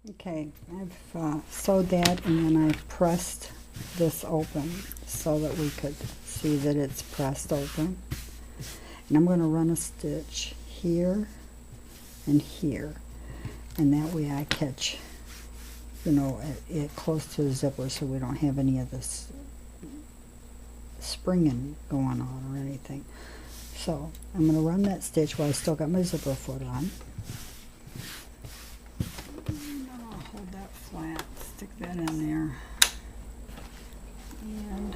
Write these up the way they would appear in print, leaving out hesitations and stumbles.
Okay, I've sewed that, and then I've pressed this open so that we could see that it's pressed open. And I'm going to run a stitch here and here, and that way I catch, you know, it close to the zipper so we don't have any of this springing going on or anything. So I'm going to run that stitch while I still got my zipper foot on. I'll hold that flat, stick that in there, and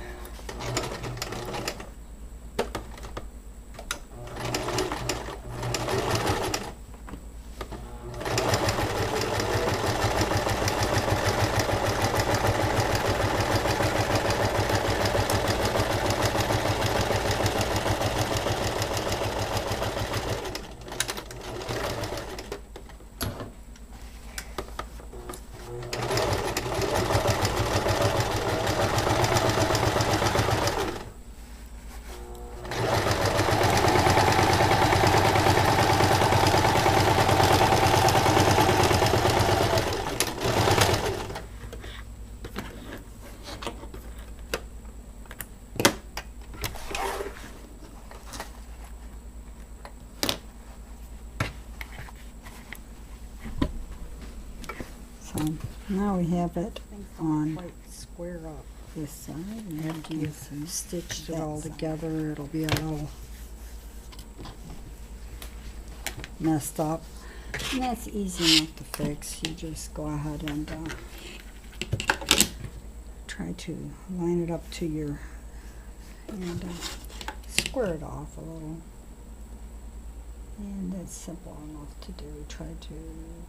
so now we have it on Square up. this side, and after you've stitched it all together, it'll be a little messed up. And that's easy enough to fix. You just go ahead and try to line it up to your, and square it off a little. And that's simple enough to do. Try to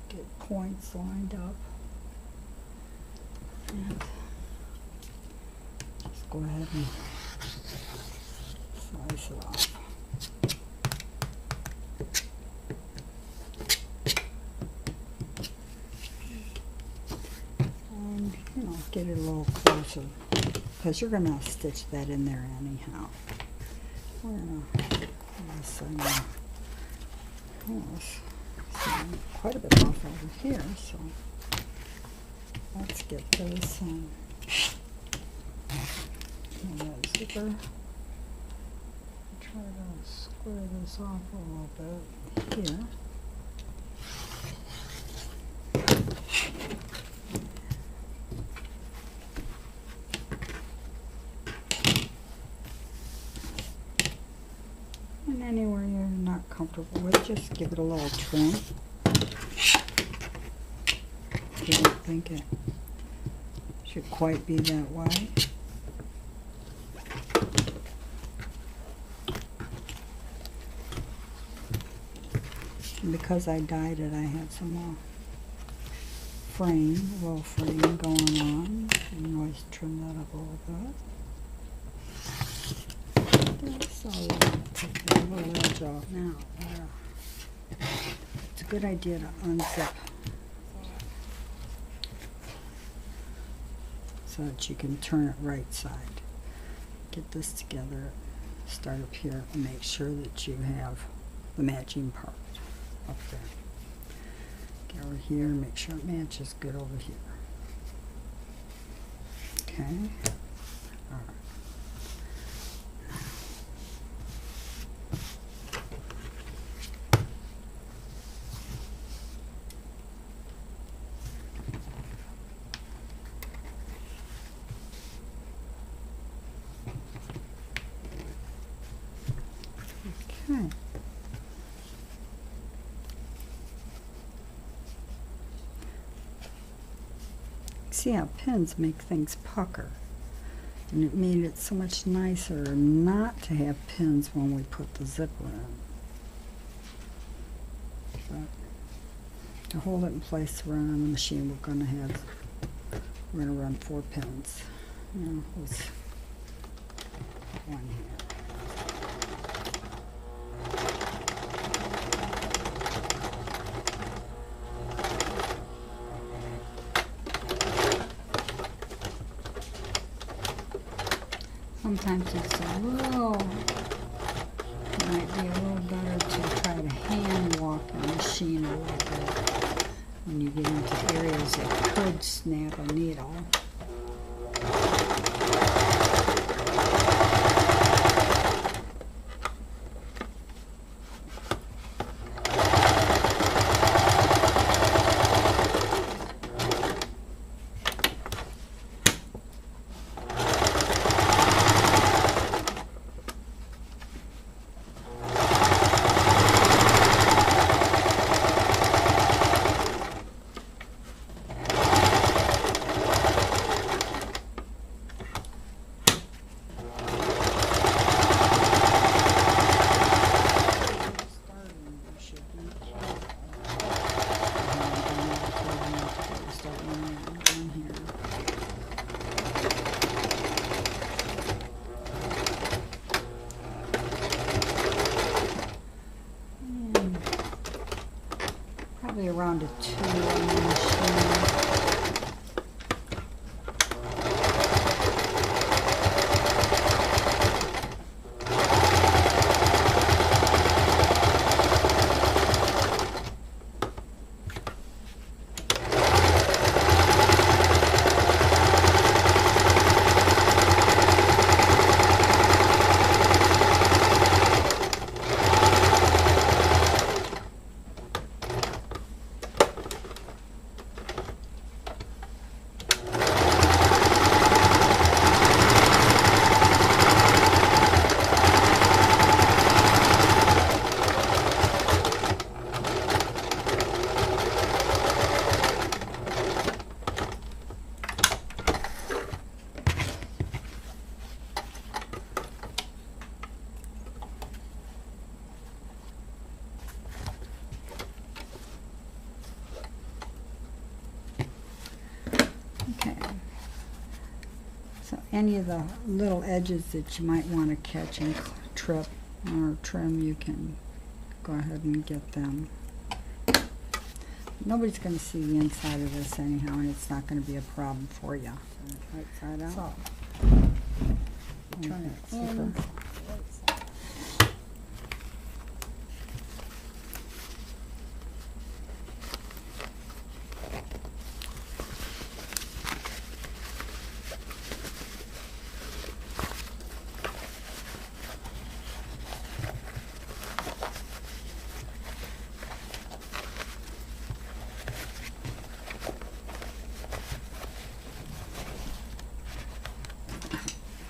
get points lined up. And just go ahead and slice it off. And, you know, get it a little closer, because you're going to stitch that in there anyhow. We're going to quite a bit off over here, so let's get this and that zipper. Try to square this off a little bit here. And anywhere you're not comfortable with, just give it a little trim. I don't think it should quite be that way. And because I dyed it, I had some more little frame going on. You can always trim that up a little bit. So take the little edge off now. It's a good idea to unzip so that you can turn it right side. Get this together, start up here, and make sure that you have the matching part up there. Get over here, make sure it matches good over here. Okay. All right. Okay. See how pins make things pucker, and it made it so much nicer not to have pins when we put the zipper in. But to hold it in place to run on the machine, we're going to run 4 pins. You know, let's put one here. Sometimes it's a little, it might be a little better to try to hand walk the machine a little bit when you get into areas that could snap a needle. Probably around a 2 on the machine. Okay, so any of the little edges that you might want to catch and trip or trim, you can go ahead and get them. Nobody's going to see the inside of this anyhow, and it's not going to be a problem for you. Right side out. So, turn it in.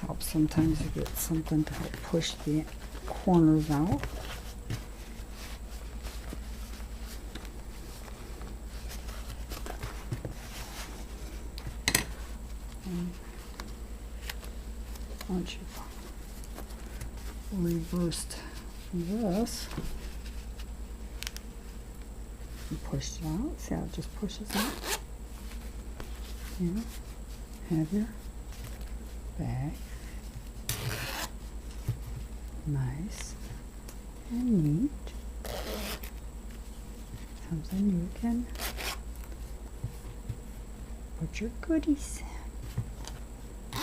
Helps sometimes to get something to help push the corners out. Once you've reversed this and pushed it out, see how it just pushes out? Yeah. Have your bag. Nice and neat. Something you can put your goodies in.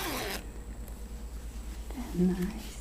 And nice.